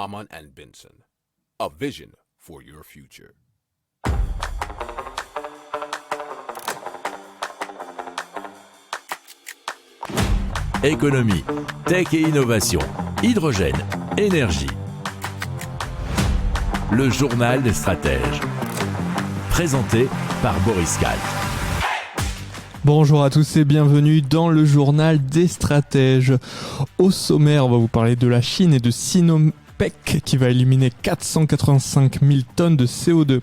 Hamann and Benson, a vision for your future. Économie, tech et innovation, hydrogène, énergie. Le journal des stratèges. Présenté par Boris Kahl. Bonjour à tous et bienvenue dans le journal des stratèges. Au sommaire, on va vous parler de la Chine et de Sinopec qui va éliminer 485 000 tonnes de CO2,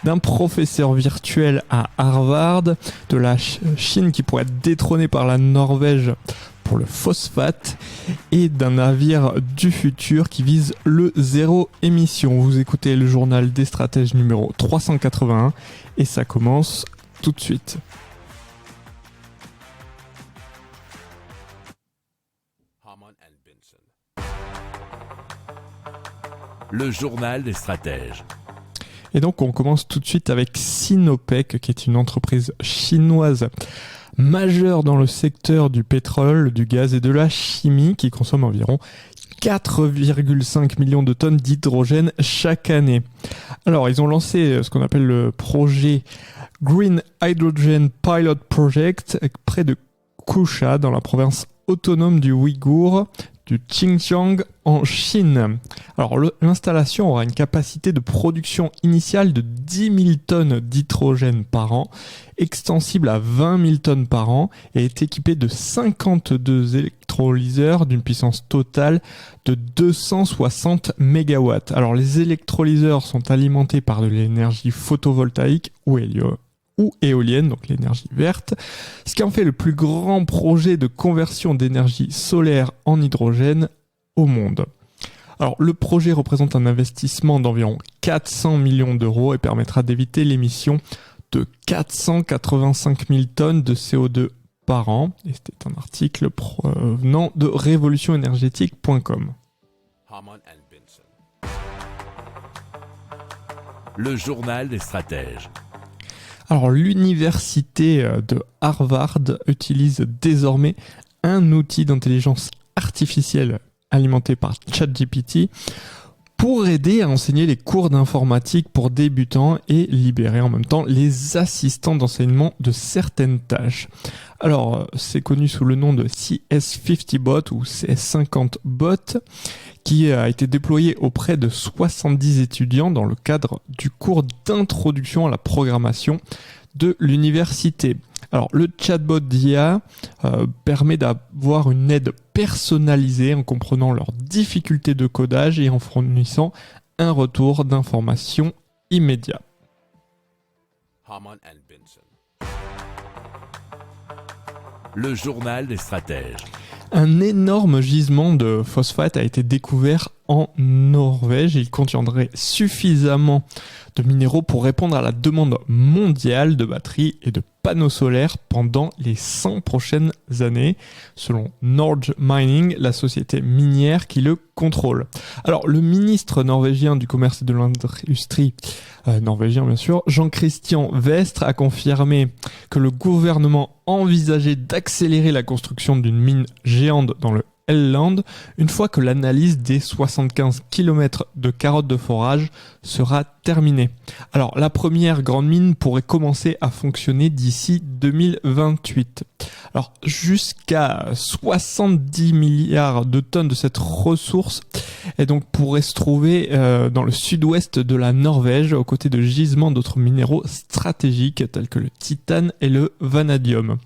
d'un professeur virtuel à Harvard, de la Chine qui pourrait être détrônée par la Norvège pour le phosphate et d'un navire du futur qui vise le zéro émission. Vous écoutez le journal des stratèges numéro 381 et ça commence tout de suite. Le journal des stratèges. Et donc on commence tout de suite avec Sinopec, qui est une entreprise chinoise majeure dans le secteur du pétrole, du gaz et de la chimie, qui consomme environ 4,5 millions de tonnes d'hydrogène chaque année. Alors ils ont lancé ce qu'on appelle le projet Green Hydrogen Pilot Project près de Kusha dans la province autonome du Ouïghour, du Xinjiang en Chine. Alors l'installation aura une capacité de production initiale de 10 000 tonnes d'hydrogène par an, extensible à 20 000 tonnes par an et est équipée de 52 électrolyseurs d'une puissance totale de 260 MW. Alors les électrolyseurs sont alimentés par de l'énergie photovoltaïque ou éolienne, donc l'énergie verte, ce qui en fait le plus grand projet de conversion d'énergie solaire en hydrogène au monde. Alors, le projet représente un investissement d'environ 400 millions d'euros et permettra d'éviter l'émission de 485 000 tonnes de CO2 par an. Et c'était un article provenant de révolutionénergétique.com. Le journal des stratèges. Alors, l'université de Harvard utilise désormais un outil d'intelligence artificielle alimenté par ChatGPT pour aider à enseigner les cours d'informatique pour débutants et libérer en même temps les assistants d'enseignement de certaines tâches. Alors, c'est connu sous le nom de CS50Bot ou CS50Bot, qui a été déployé auprès de 70 étudiants dans le cadre du cours d'introduction à la programmation de l'université. Alors, le chatbot d'IA permet d'avoir une aide personnalisée en comprenant leurs difficultés de codage et en fournissant un retour d'information immédiat. Le journal des stratèges. Un énorme gisement de phosphate a été découvert en Norvège. Il contiendrait suffisamment de minéraux pour répondre à la demande mondiale de batteries et de panneaux solaires pendant les 100 prochaines années, selon Norge Mining, la société minière qui le contrôle. Alors, le ministre norvégien du commerce et de l'industrie, norvégien bien sûr, Jean-Christian Vestre, a confirmé que le gouvernement envisageait d'accélérer la construction d'une mine géante dans le Helland une fois que l'analyse des 75 km de carottes de forage sera terminée. Alors, la première grande mine pourrait commencer à fonctionner d'ici 2028. Alors, jusqu'à 70 milliards de tonnes de cette ressource et donc pourrait se trouver dans le sud-ouest de la Norvège, aux côtés de gisements d'autres minéraux stratégiques tels que le titane et le vanadium.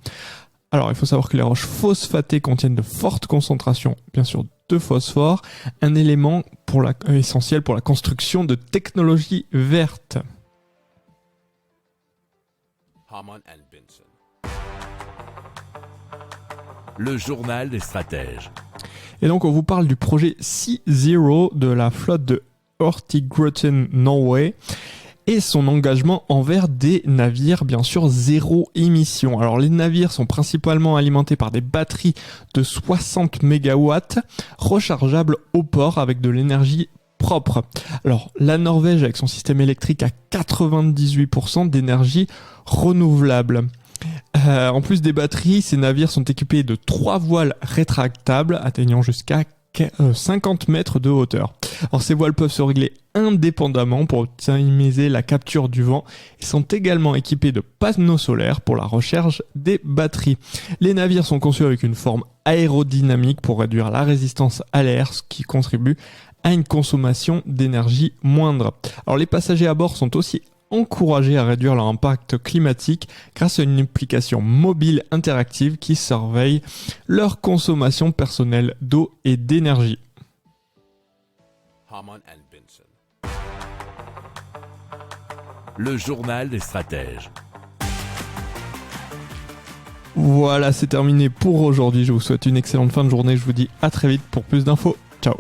Alors, il faut savoir que les roches phosphatées contiennent de fortes concentrations, bien sûr, de phosphore, un élément essentiel pour la construction de technologies vertes. Le journal des stratèges. Et donc, on vous parle du projet Sea-Zero de la flotte de Hurtigruten Norway et son engagement envers des navires, bien sûr, zéro émission. Alors, les navires sont principalement alimentés par des batteries de 60 MW rechargeables au port avec de l'énergie propre. Alors, la Norvège, avec son système électrique, a 98% d'énergie renouvelable. En plus des batteries, ces navires sont équipés de 3 voiles rétractables atteignant jusqu'à 50 mètres de hauteur. Alors ces voiles peuvent se régler indépendamment pour optimiser la capture du vent et sont également équipés de panneaux solaires pour la recharge des batteries. Les navires sont conçus avec une forme aérodynamique pour réduire la résistance à l'air, ce qui contribue à une consommation d'énergie moindre. Alors les passagers à bord sont aussi encouragés à réduire leur impact climatique grâce à une application mobile interactive qui surveille leur consommation personnelle d'eau et d'énergie. Hamann and Benson. Le journal des stratèges. Voilà, c'est terminé pour aujourd'hui. Je vous souhaite une excellente fin de journée. Je vous dis à très vite pour plus d'infos. Ciao.